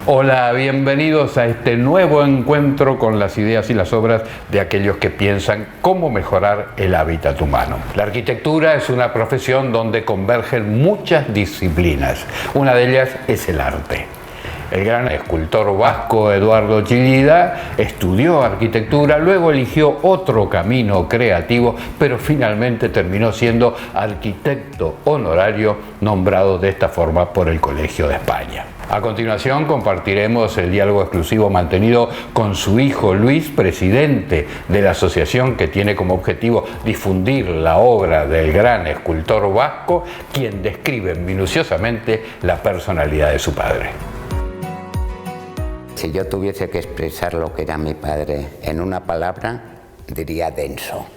Hola, bienvenidos a este nuevo encuentro con las ideas y las obras de aquellos que piensan cómo mejorar el hábitat humano. La arquitectura es una profesión donde convergen muchas disciplinas. Una de ellas es el arte. El gran escultor vasco Eduardo Chillida estudió arquitectura, luego eligió otro camino creativo, pero finalmente terminó siendo arquitecto honorario, nombrado de esta forma por el Colegio de España. A continuación compartiremos el diálogo exclusivo mantenido con su hijo Luis, presidente de la asociación que tiene como objetivo difundir la obra del gran escultor vasco, quien describe minuciosamente la personalidad de su padre. Si yo tuviese que expresar lo que era mi padre en una palabra, diría denso.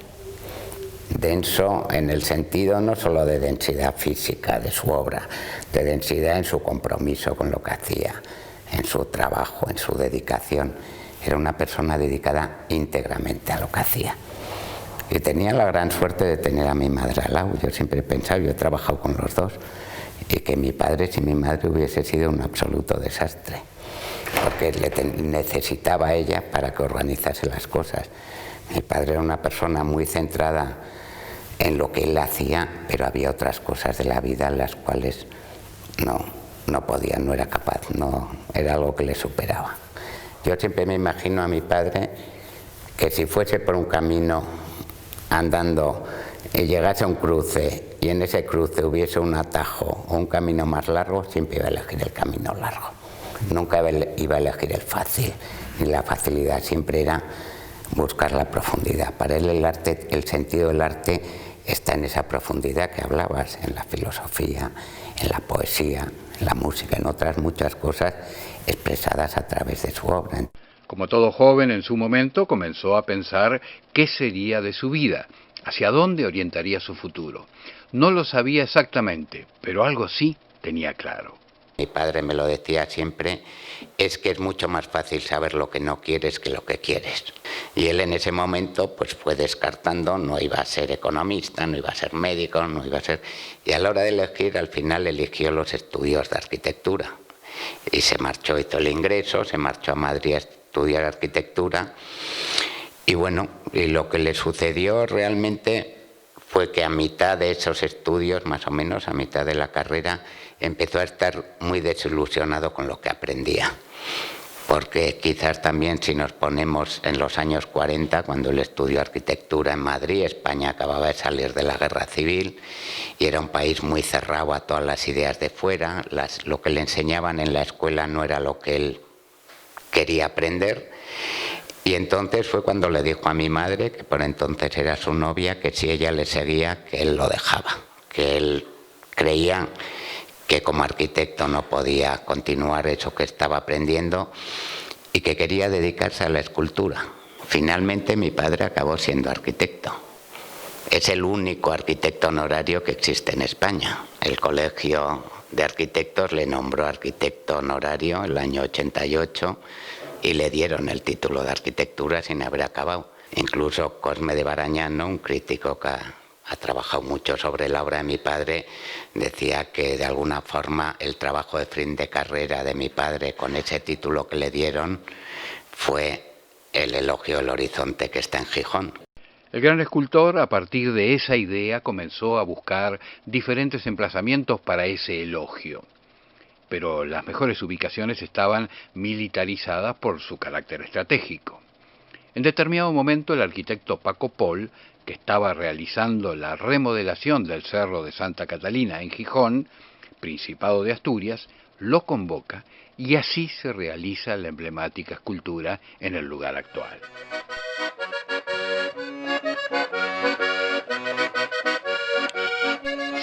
Denso en el sentido no solo de densidad física de su obra, de densidad en su compromiso con lo que hacía, en su trabajo, en su dedicación. Era una persona dedicada íntegramente a lo que hacía. Y tenía la gran suerte de tener a mi madre al lado. Yo siempre he pensado, yo he trabajado con los dos, y que mi padre sin mi madre hubiese sido un absoluto desastre, porque necesitaba a ella para que organizase las cosas. Mi padre era una persona muy centrada en lo que él hacía, pero había otras cosas de la vida en las cuales no podía, no era capaz, no era algo que le superaba. Yo siempre me imagino a mi padre que si fuese por un camino andando y llegase a un cruce y en ese cruce hubiese un atajo o un camino más largo, siempre iba a elegir el camino largo. Nunca iba a elegir el fácil, ni la facilidad, siempre era buscar la profundidad. Para él el arte, el sentido del arte está en esa profundidad que hablabas, en la filosofía, en la poesía, en la música, en otras muchas cosas expresadas a través de su obra. Como todo joven en su momento, comenzó a pensar qué sería de su vida, hacia dónde orientaría su futuro. No lo sabía exactamente, pero algo sí tenía claro. Mi padre me lo decía siempre, es que es mucho más fácil saber lo que no quieres que lo que quieres. Y él en ese momento pues fue descartando, no iba a ser economista, no iba a ser médico, no iba a ser... Y a la hora de elegir, al final eligió los estudios de arquitectura. Y se marchó, hizo el ingreso, se marchó a Madrid a estudiar arquitectura. Y bueno, y lo que le sucedió realmente fue que a mitad de esos estudios, más o menos a mitad de la carrera, empezó a estar muy desilusionado con lo que aprendía. Porque quizás también si nos ponemos en los años 40, cuando él estudió arquitectura en Madrid, España acababa de salir de la guerra civil y era un país muy cerrado a todas las ideas de fuera, lo que le enseñaban en la escuela no era lo que él quería aprender. Y entonces fue cuando le dijo a mi madre, que por entonces era su novia, que si ella le seguía, que él lo dejaba, que él creía que como arquitecto no podía continuar eso que estaba aprendiendo y que quería dedicarse a la escultura. Finalmente mi padre acabó siendo arquitecto. Es el único arquitecto honorario que existe en España. El Colegio de Arquitectos le nombró arquitecto honorario el año 88 y le dieron el título de arquitectura sin haber acabado. Incluso Cosme de Barañano, un crítico que ha trabajado mucho sobre la obra de mi padre, decía que de alguna forma el trabajo de fin de carrera de mi padre con ese título que le dieron fue el elogio del horizonte que está en Gijón. El gran escultor, a partir de esa idea, comenzó a buscar diferentes emplazamientos para ese elogio. Pero las mejores ubicaciones estaban militarizadas por su carácter estratégico. En determinado momento el arquitecto Paco Pol, que estaba realizando la remodelación del Cerro de Santa Catalina en Gijón, Principado de Asturias, lo convoca y así se realiza la emblemática escultura en el lugar actual.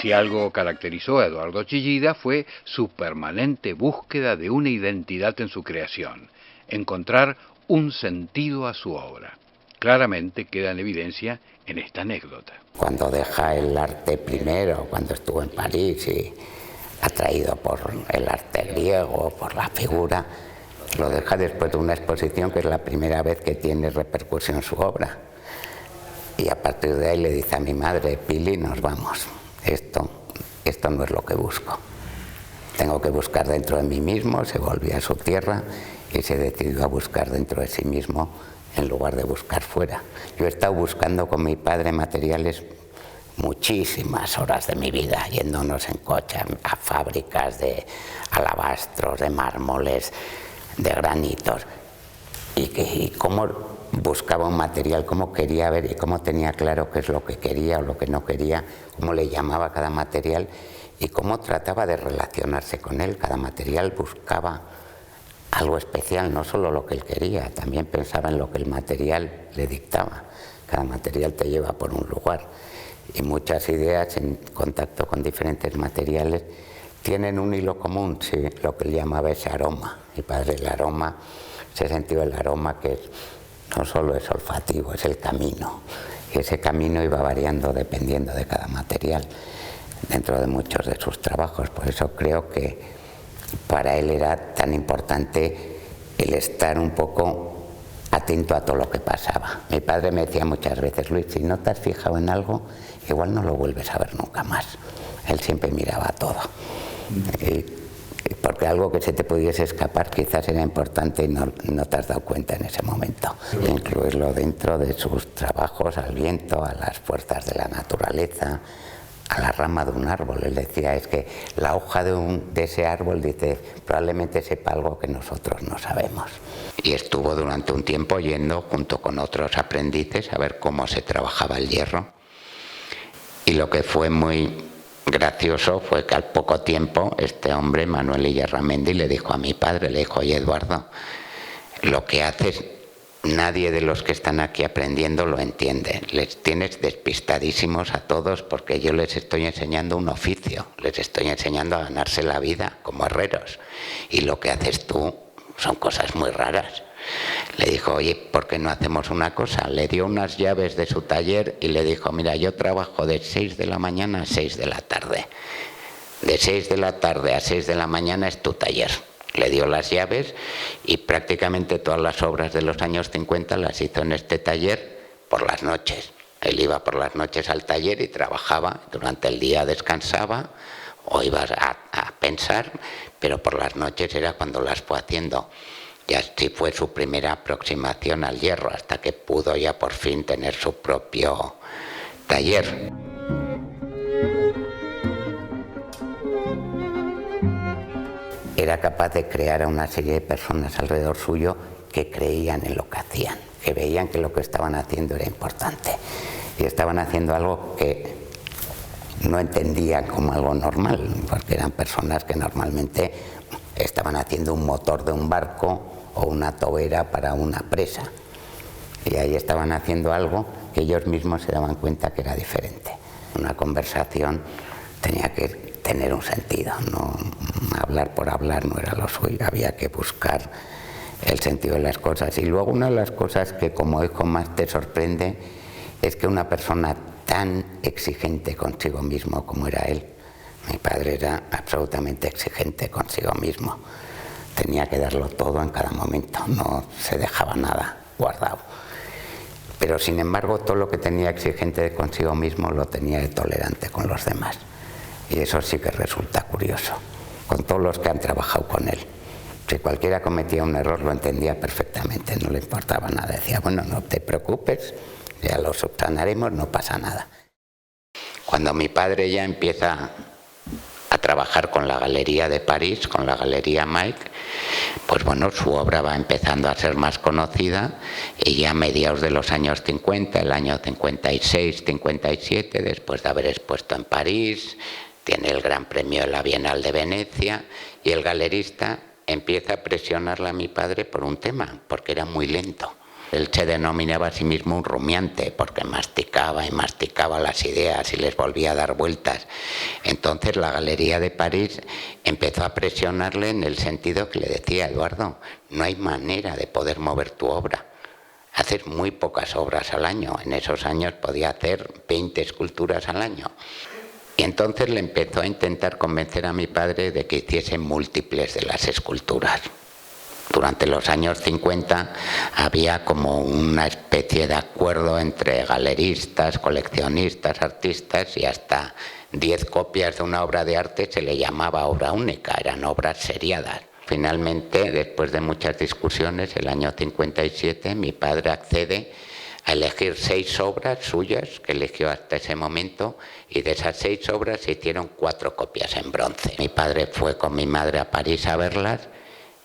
Si algo caracterizó a Eduardo Chillida fue su permanente búsqueda de una identidad en su creación, encontrar un sentido a su obra. Claramente queda en evidencia en esta anécdota. Cuando deja el arte primero, cuando estuvo en París y atraído por el arte griego, por la figura, lo deja después de una exposición que es la primera vez que tiene repercusión su obra. Y a partir de ahí le dice a mi madre, Pili, nos vamos. Esto no es lo que busco. tengo que buscar dentro de mí mismo, se volvió a su tierra y se decidió a buscar dentro de sí mismo en lugar de buscar fuera. Yo he estado buscando con mi padre materiales muchísimas horas de mi vida, yéndonos en coche a fábricas de alabastros, de mármoles, de granitos, y cómo buscaba un material, cómo quería ver y cómo tenía claro qué es lo que quería o lo que no quería, cómo le llamaba a cada material y cómo trataba de relacionarse con él. Cada material buscaba algo especial, no solo lo que él quería, también pensaba en lo que el material le dictaba. Cada material te lleva por un lugar y muchas ideas en contacto con diferentes materiales tienen un hilo común, sí, lo que él llamaba ese aroma. Mi padre, el aroma, ese sentido del aroma que no solo es olfativo, es el camino, y ese camino iba variando dependiendo de cada material dentro de muchos de sus trabajos. Por eso creo que para él era tan importante el estar un poco atento a todo lo que pasaba. Mi padre me decía muchas veces: Luis, si no te has fijado en algo, igual no lo vuelves a ver nunca más. Él siempre miraba todo. Porque algo que se te pudiese escapar quizás era importante y no te has dado cuenta en ese momento. Incluirlo dentro de sus trabajos, al viento, a las fuerzas de la naturaleza, a la rama de un árbol. Él decía, es que la hoja de ese árbol, dice, probablemente sepa algo que nosotros no sabemos. Y estuvo durante un tiempo yendo junto con otros aprendices a ver cómo se trabajaba el hierro. Y lo que fue muy gracioso fue que al poco tiempo este hombre, Manuel Illarramendi, le dijo a mi padre, le dijo: oye, Eduardo, lo que haces nadie de los que están aquí aprendiendo lo entiende. Les tienes despistadísimos a todos porque yo les estoy enseñando un oficio, les estoy enseñando a ganarse la vida como herreros. Y lo que haces tú son cosas muy raras. Le dijo: oye, ¿por qué no hacemos una cosa? Le dio unas llaves de su taller y le dijo: mira, yo trabajo de 6 de la mañana a 6 de la tarde. De 6 de la tarde a 6 de la mañana es tu taller. Le dio las llaves y prácticamente todas las obras de los años 50 las hizo en este taller por las noches. Él iba por las noches al taller y trabajaba, durante el día descansaba o iba a pensar, pero por las noches era cuando las fue haciendo. Y así fue su primera aproximación al hierro, hasta que pudo ya por fin tener su propio taller. Era capaz de crear a una serie de personas alrededor suyo que creían en lo que hacían, que veían que lo que estaban haciendo era importante y estaban haciendo algo que no entendían como algo normal, porque eran personas que normalmente estaban haciendo un motor de un barco o una tobera para una presa, y ahí estaban haciendo algo que ellos mismos se daban cuenta que era diferente. Una conversación tenía que tener un sentido, no hablar por hablar no era lo suyo, había que buscar el sentido de las cosas. Y luego una de las cosas que como hijo más te sorprende es que una persona tan exigente consigo mismo como era él, mi padre era absolutamente exigente consigo mismo, tenía que darlo todo en cada momento, no se dejaba nada guardado. Pero sin embargo todo lo que tenía exigente de consigo mismo lo tenía de tolerante con los demás. Y eso sí que resulta curioso, con todos los que han trabajado con él. Si cualquiera cometía un error lo entendía perfectamente, no le importaba nada. Decía, bueno, no te preocupes, ya lo subsanaremos, no pasa nada. Cuando mi padre ya empieza a trabajar con la Galería de París, con la Galería Mike, pues bueno, su obra va empezando a ser más conocida y ya a mediados de los años 50, el año 56, 57, después de haber expuesto en París, tiene el Gran Premio de la Bienal de Venecia y el galerista empieza a presionarle a mi padre por un tema, porque era muy lento. Él se denominaba a sí mismo un rumiante, porque masticaba y masticaba las ideas y les volvía a dar vueltas. Entonces la Galería de París empezó a presionarle en el sentido que le decía: Eduardo, no hay manera de poder mover tu obra. Haces muy pocas obras al año. En esos años podía hacer 20 esculturas al año. Y entonces le empezó a intentar convencer a mi padre de que hiciese múltiples de las esculturas. Durante los años 50 había como una especie de acuerdo entre galeristas, coleccionistas, artistas, y hasta 10 copias de una obra de arte se le llamaba obra única, eran obras seriadas. Finalmente, después de muchas discusiones, el año 57, mi padre accede a elegir 6 obras suyas que eligió hasta ese momento, y de esas 6 obras se hicieron 4 copias en bronce. Mi padre fue con mi madre a París a verlas,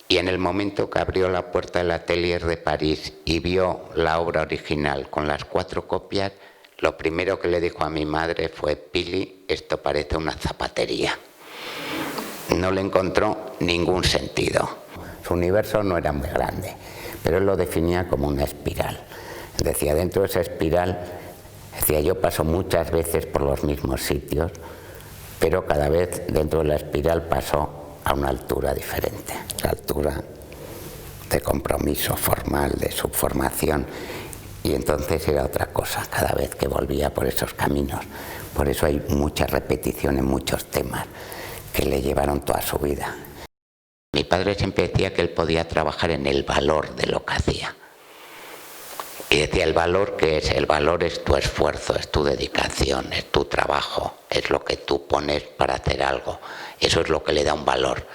y en el momento que abrió la puerta del atelier de París y vio la obra original con las 4 copias, lo primero que le dijo a mi madre fue: Pili, esto parece una zapatería. No le encontró ningún sentido. Su universo no era muy grande, pero él lo definía como una espiral. Decía, dentro de esa espiral, decía, yo paso muchas veces por los mismos sitios, pero cada vez dentro de la espiral paso a una altura diferente, la altura de compromiso formal, de su formación, y entonces era otra cosa cada vez que volvía por esos caminos. Por eso hay mucha repetición en muchos temas que le llevaron toda su vida. Mi padre siempre decía que él podía trabajar en el valor de lo que hacía. Y decía, ¿el valor qué es? El valor es tu esfuerzo, es tu dedicación, es tu trabajo, es lo que tú pones para hacer algo. Eso es lo que le da un valor.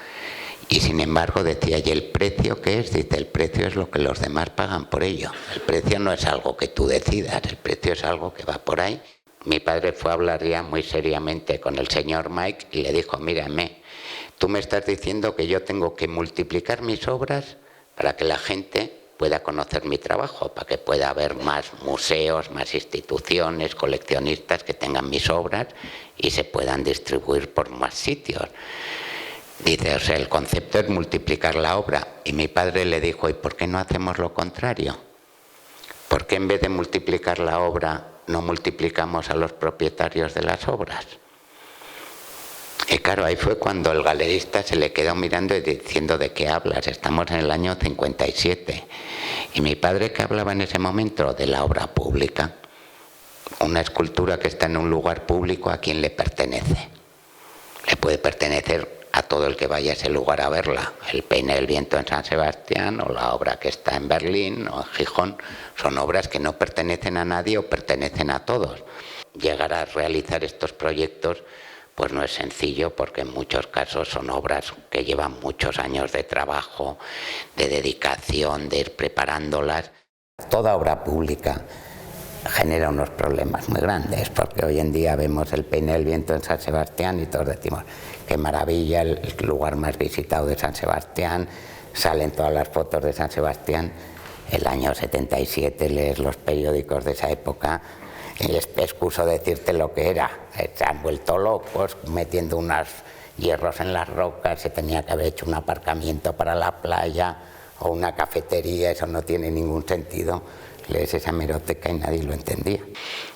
Y sin embargo decía, ¿y el precio qué es? Dice, el precio es lo que los demás pagan por ello. El precio no es algo que tú decidas, el precio es algo que va por ahí. Mi padre fue a hablar ya muy seriamente con el señor Mike y le dijo, mírame, tú me estás diciendo que yo tengo que multiplicar mis obras para que la gente pueda conocer mi trabajo, para que pueda haber más museos, más instituciones, coleccionistas que tengan mis obras y se puedan distribuir por más sitios. Dice, o sea, el concepto es multiplicar la obra. Y mi padre le dijo, ¿y por qué no hacemos lo contrario? ¿Por qué en vez de multiplicar la obra no multiplicamos a los propietarios de las obras? Y claro, ahí fue cuando el galerista se le quedó mirando y diciendo, ¿de qué hablas? Estamos en el año 57. Y mi padre, ¿qué hablaba en ese momento? De la obra pública. Una escultura que está en un lugar público, ¿a quién le pertenece? Le puede pertenecer a todo el que vaya a ese lugar a verla. El Peine del Viento en San Sebastián, o la obra que está en Berlín o en Gijón, son obras que no pertenecen a nadie o pertenecen a todos. Llegar a realizar estos proyectos pues no es sencillo, porque en muchos casos son obras que llevan muchos años de trabajo, de dedicación, de ir preparándolas. Toda obra pública genera unos problemas muy grandes, porque hoy en día vemos el Peine del Viento en San Sebastián y todos decimos, qué maravilla, el lugar más visitado de San Sebastián, salen todas las fotos de San Sebastián. El año 77 lees los periódicos de esa época y es excuso decirte lo que era. Se han vuelto locos metiendo unos hierros en las rocas, se tenía que haber hecho un aparcamiento para la playa o una cafetería, eso no tiene ningún sentido. Lees esa hemeroteca y nadie lo entendía.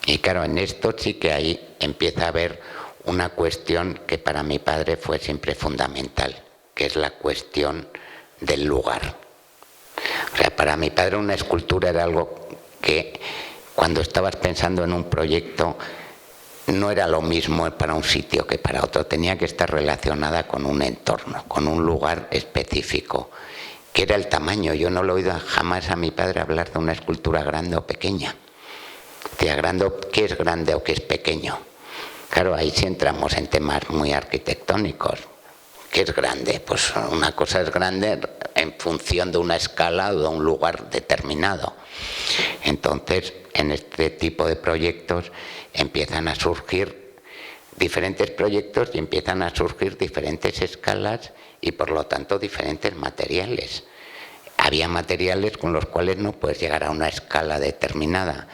Y claro, en esto sí que ahí empieza a haber una cuestión que para mi padre fue siempre fundamental, que es la cuestión del lugar. O sea, para mi padre una escultura era algo que cuando estabas pensando en un proyecto no era lo mismo para un sitio que para otro, tenía que estar relacionada con un entorno, con un lugar específico, que era el tamaño. Yo no lo he oído jamás a mi padre hablar de una escultura grande o pequeña. Decía, ¿qué es grande o qué es pequeño? Claro, ahí sí entramos en temas muy arquitectónicos. ¿Qué es grande? Pues una cosa es grande en función de una escala o de un lugar determinado. Entonces, en este tipo de proyectos empiezan a surgir diferentes proyectos y empiezan a surgir diferentes escalas y por lo tanto diferentes materiales. Había materiales con los cuales no puedes llegar a una escala determinada.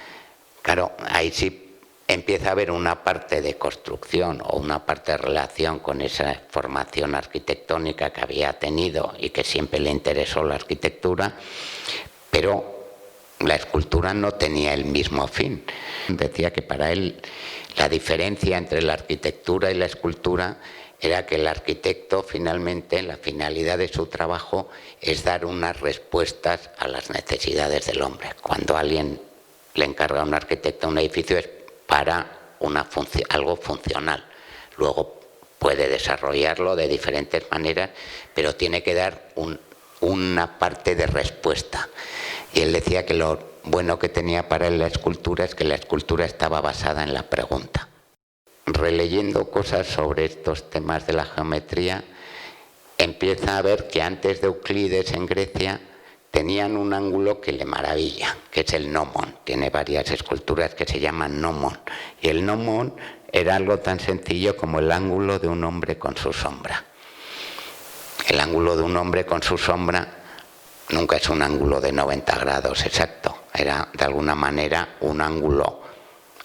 Claro, ahí sí empieza a haber una parte de construcción o una parte de relación con esa formación arquitectónica que había tenido y que siempre le interesó la arquitectura, pero la escultura no tenía el mismo fin. Decía que para él la diferencia entre la arquitectura y la escultura era que el arquitecto finalmente, la finalidad de su trabajo es dar unas respuestas a las necesidades del hombre. Cuando alguien le encarga a un arquitecto un edificio es para algo funcional. Luego puede desarrollarlo de diferentes maneras, pero tiene que dar una parte de respuesta. Y él decía que lo bueno que tenía para él la escultura es que la escultura estaba basada en la pregunta. releyendo cosas sobre estos temas de la geometría, empieza a ver que antes de Euclides en Grecia tenían un ángulo que le maravilla, que es el gnomon. Tiene varias esculturas que se llaman gnomon. Y el gnomon era algo tan sencillo como el ángulo de un hombre con su sombra. El ángulo de un hombre con su sombra nunca es un ángulo de 90 grados exacto. Era de alguna manera un ángulo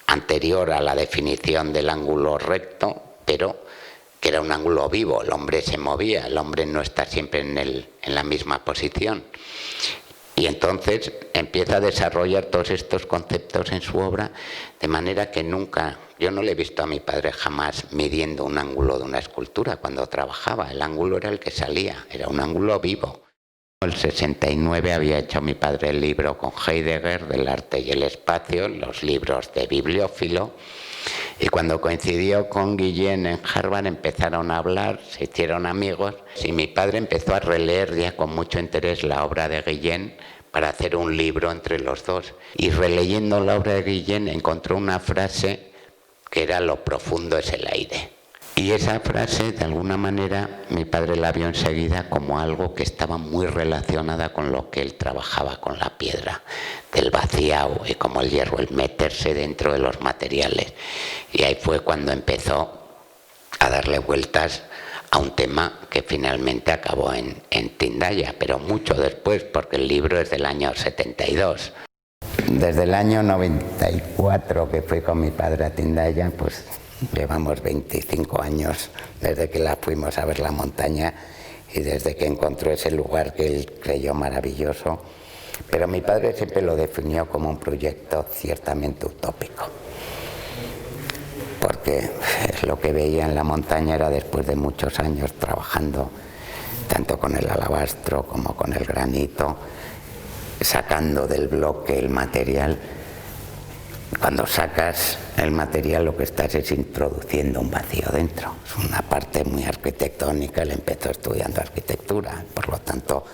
anterior a la definición del ángulo recto, pero que era un ángulo vivo. El hombre se movía, el hombre no está siempre en la misma posición. Y entonces empieza a desarrollar todos estos conceptos en su obra, de manera que nunca, yo no le he visto a mi padre jamás midiendo un ángulo de una escultura cuando trabajaba. El ángulo era el que salía, era un ángulo vivo. En el 69 había hecho mi padre el libro con Heidegger del arte y el espacio, los libros de bibliófilo, y cuando coincidió con Guillén en Harvard empezaron a hablar, se hicieron amigos, y mi padre empezó a releer ya con mucho interés la obra de Guillén para hacer un libro entre los dos. Y releyendo la obra de Guillén encontró una frase que era: lo profundo es el aire. Y esa frase, de alguna manera, mi padre la vio enseguida como algo que estaba muy relacionada con lo que él trabajaba con la piedra, del vaciado y como el hierro, el meterse dentro de los materiales. Y ahí fue cuando empezó a darle vueltas a un tema que finalmente acabó en Tindaya, pero mucho después, porque el libro es del año 72. Desde el año 94 que fui con mi padre a Tindaya, pues llevamos 25 años desde que la fuimos a ver la montaña y desde que encontró ese lugar que él creyó maravilloso. Pero mi padre siempre lo definió como un proyecto ciertamente utópico, porque lo que veía en la montaña era, después de muchos años trabajando tanto con el alabastro como con el granito, sacando del bloque el material. Cuando sacas el material lo que estás es introduciendo un vacío dentro. Es una parte muy arquitectónica. Él empezó estudiando arquitectura, por lo tanto,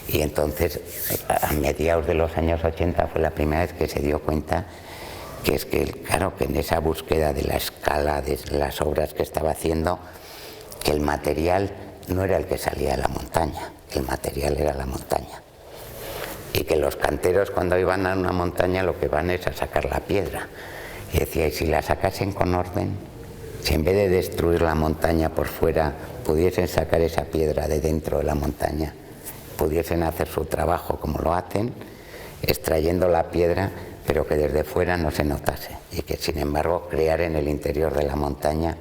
y entonces a mediados de los años 80 fue la primera vez que se dio cuenta que es que, claro, que en esa búsqueda de la escala de las obras que estaba haciendo, que el material no era el que salía de la montaña, el material era la montaña. Y que los canteros, cuando iban a una montaña, lo que van es a sacar la piedra. Y decía, y si la sacasen con orden, si en vez de destruir la montaña por fuera, pudiesen sacar esa piedra de dentro de la montaña, pudiesen hacer su trabajo como lo hacen, extrayendo la piedra, pero que desde fuera no se notase. Y que, sin embargo, crear en el interior de la montaña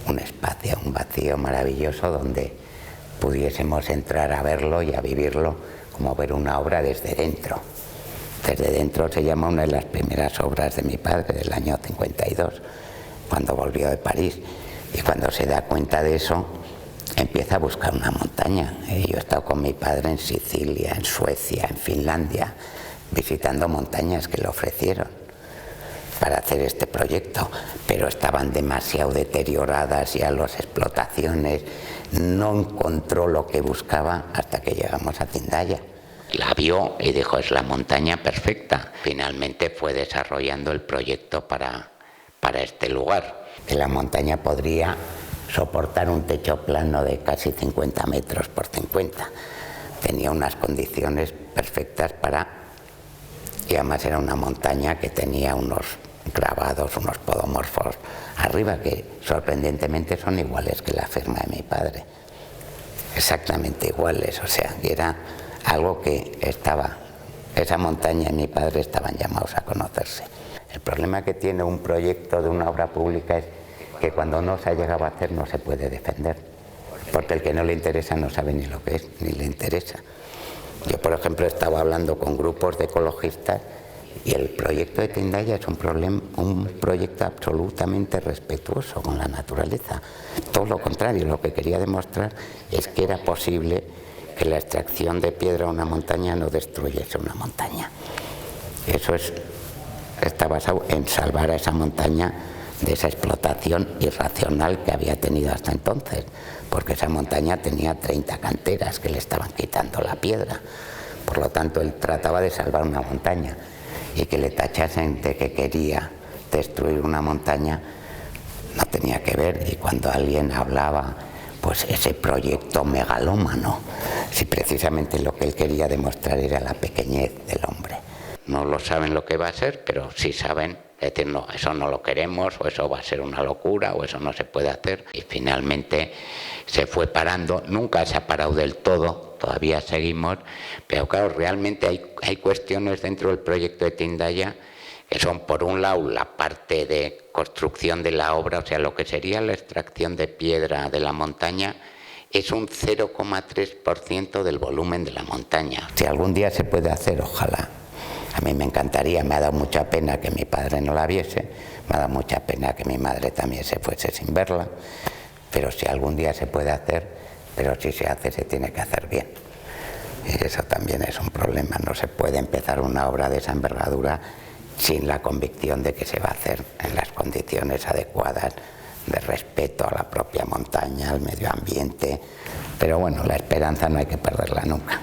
un espacio, un vacío maravilloso donde pudiésemos entrar a verlo y a vivirlo, como ver una obra desde dentro. Desde dentro se llama una de las primeras obras de mi padre, del año 52, cuando volvió de París. Y cuando se da cuenta de eso, empieza a buscar una montaña. Yo he estado con mi padre en Sicilia, en Suecia, en Finlandia, visitando montañas que le ofrecieron para hacer este proyecto, pero estaban demasiado deterioradas ya las explotaciones. No encontró lo que buscaba hasta que llegamos a Tindaya. La vio y dijo, es la montaña perfecta. Finalmente fue desarrollando el proyecto para este lugar. La montaña podría soportar un techo plano de casi 50 metros por 50. Tenía unas condiciones perfectas para... Y además era una montaña que tenía unos grabados, unos podomorfos arriba que sorprendentemente son iguales que la firma de mi padre, exactamente iguales. O sea, que era algo que estaba, esa montaña y mi padre estaban llamados a conocerse. El problema que tiene un proyecto de una obra pública es que cuando no se ha llegado a hacer no se puede defender, porque el que no le interesa no sabe ni lo que es, ni le interesa. Yo, por ejemplo, estaba hablando con grupos de ecologistas y el proyecto de Tindaya es un proyecto absolutamente respetuoso con la naturaleza. Todo lo contrario, lo que quería demostrar es que era posible que la extracción de piedra a una montaña no destruyese una montaña. Eso está basado en salvar a esa montaña de esa explotación irracional que había tenido hasta entonces, porque esa montaña tenía 30 canteras que le estaban quitando la piedra. Por lo tanto, él trataba de salvar una montaña, y que le tachasen de que quería destruir una montaña no tenía que ver. Y cuando alguien hablaba, pues ese proyecto megalómano, si precisamente lo que él quería demostrar era la pequeñez del hombre. No lo saben lo que va a ser, pero sí saben decir, no, eso no lo queremos, o eso va a ser una locura, o eso no se puede hacer. Y finalmente se fue parando, nunca se ha parado del todo, todavía seguimos, pero claro, realmente hay cuestiones dentro del proyecto de Tindaya que son, por un lado, la parte de construcción de la obra, o sea, lo que sería la extracción de piedra de la montaña, es un 0,3% del volumen de la montaña. Si algún día se puede hacer, ojalá. A mí me encantaría, me ha dado mucha pena que mi padre no la viese, me ha dado mucha pena que mi madre también se fuese sin verla, pero si algún día se puede hacer, pero si se hace, se tiene que hacer bien. Y eso también es un problema, no se puede empezar una obra de esa envergadura sin la convicción de que se va a hacer en las condiciones adecuadas de respeto a la propia montaña, al medio ambiente, pero bueno, la esperanza no hay que perderla nunca.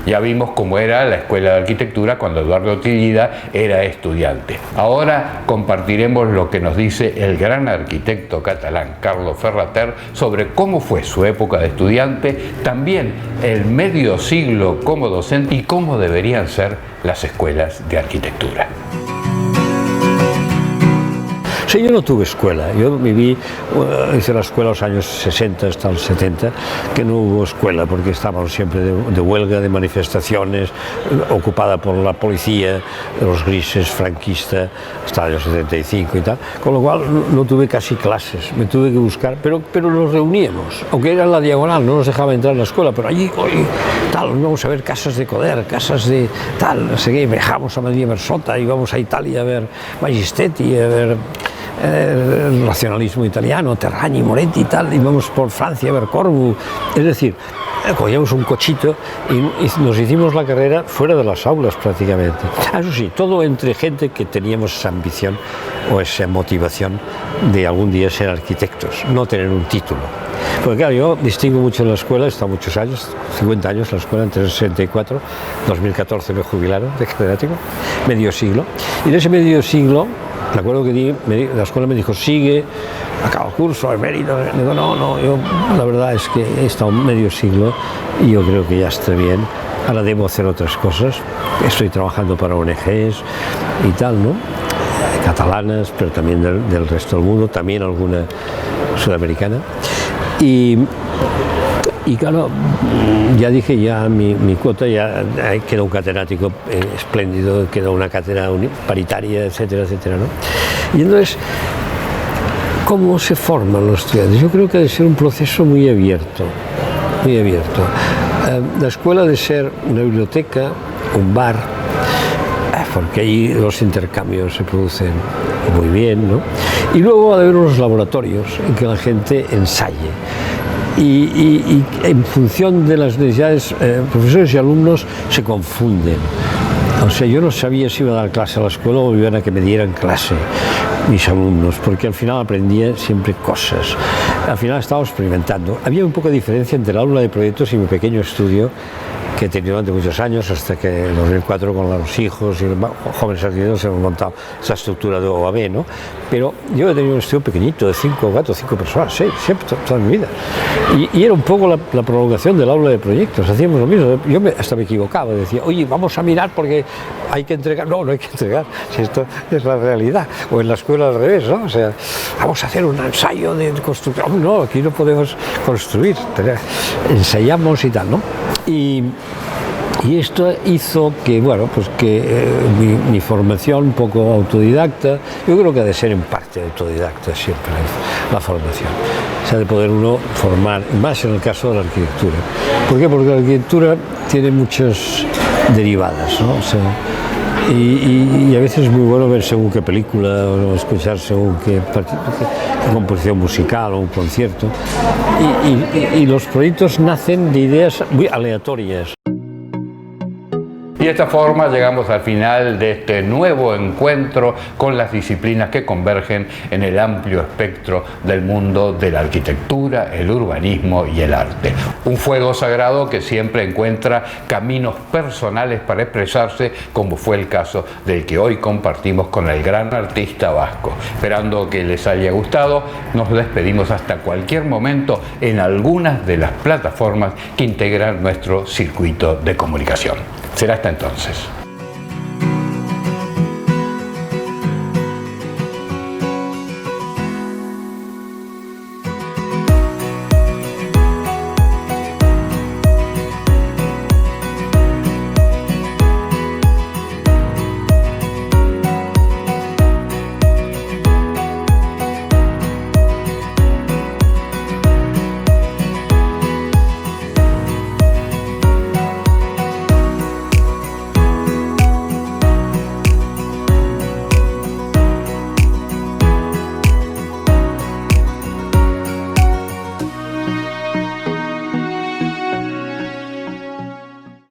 Ya vimos cómo era la Escuela de Arquitectura cuando Eduardo Tillida era estudiante. Ahora compartiremos lo que nos dice el gran arquitecto catalán Carlos Ferrater sobre cómo fue su época de estudiante, también el medio siglo como docente y cómo deberían ser las escuelas de arquitectura. Sí, yo no tuve escuela, yo viví, hice la escuela los años 60 hasta los 70, que no hubo escuela porque estábamos siempre de huelga, de manifestaciones, ocupada por la policía, los grises, franquista, hasta el año 75 y tal, con lo cual no tuve casi clases, me tuve que buscar, pero nos reuníamos, aunque era en la diagonal, no nos dejaba entrar en la escuela, pero allí, oye, tal, íbamos a ver casas de Coder, casas de tal, no sé qué, viajamos a Maria Bersota, íbamos a Italia a ver Magistetti, a ver el racionalismo italiano, Terragni, Moretti y tal, íbamos por Francia a ver Corbu, es decir, cogíamos un cochito y nos hicimos la carrera fuera de las aulas prácticamente. Eso sí, todo entre gente que teníamos esa ambición o esa motivación de algún día ser arquitectos, no tener un título. Porque claro, yo distingo mucho en la escuela, he estado muchos años, 50 años en la escuela, entre el 64, 2014 me jubilaron de catedrático, medio siglo, y en ese medio siglo, me acuerdo que la escuela me dijo, sigue, acaba el curso, emérito. Digo, no, yo la verdad es que he estado medio siglo y yo creo que ya estoy bien. Ahora debo hacer otras cosas. Estoy trabajando para ONGs y tal, ¿no? Catalanas, pero también del resto del mundo, también alguna sudamericana. Y claro, ya dije, ya mi cuota, ya queda un catedrático espléndido, queda una cátedra paritaria, etcétera, etcétera, ¿no? Y entonces, ¿cómo se forman los estudiantes? Yo creo que debe ser un proceso muy abierto, muy abierto. La escuela debe ser una biblioteca, un bar, porque ahí los intercambios se producen muy bien, ¿no? Y luego ha de haber unos laboratorios en que la gente ensaye. Y en función de las necesidades, profesores y alumnos se confunden. O sea, yo no sabía si iba a dar clase a la escuela o iban a que me dieran clase mis alumnos, porque al final aprendía siempre cosas. Al final estábamos experimentando. Había un poco de diferencia entre el aula de proyectos y mi pequeño estudio que he tenido durante muchos años, hasta que en 2004 con los hijos y los jóvenes arquitectos hemos montado esa estructura de OAB, ¿no? Pero yo he tenido un estudio pequeñito de 4 o 5 personas, 6, siempre, toda mi vida. Y era un poco la prolongación del aula de proyectos, hacíamos lo mismo. Yo hasta me equivocaba, decía, oye, vamos a mirar porque hay que entregar. No hay que entregar, si esto es la realidad. O en la escuela al revés, ¿no? O sea, vamos a hacer un ensayo de construcción. No, aquí no podemos construir, ensayamos y tal, ¿no? Y esto hizo que, bueno, pues que mi formación un poco autodidacta, yo creo que ha de ser en parte autodidacta siempre la formación. O sea, de poder uno formar, más en el caso de la arquitectura. ¿Por qué? Porque la arquitectura tiene muchas derivadas, ¿no? O sea, y a veces es muy bueno ver según qué película o escuchar según qué composición musical o un concierto. Y los proyectos nacen de ideas muy aleatorias. Y de esta forma llegamos al final de este nuevo encuentro con las disciplinas que convergen en el amplio espectro del mundo de la arquitectura, el urbanismo y el arte. Un fuego sagrado que siempre encuentra caminos personales para expresarse, como fue el caso del que hoy compartimos con el gran artista vasco. Esperando que les haya gustado, nos despedimos hasta cualquier momento en algunas de las plataformas que integran nuestro circuito de comunicación. Será hasta entonces.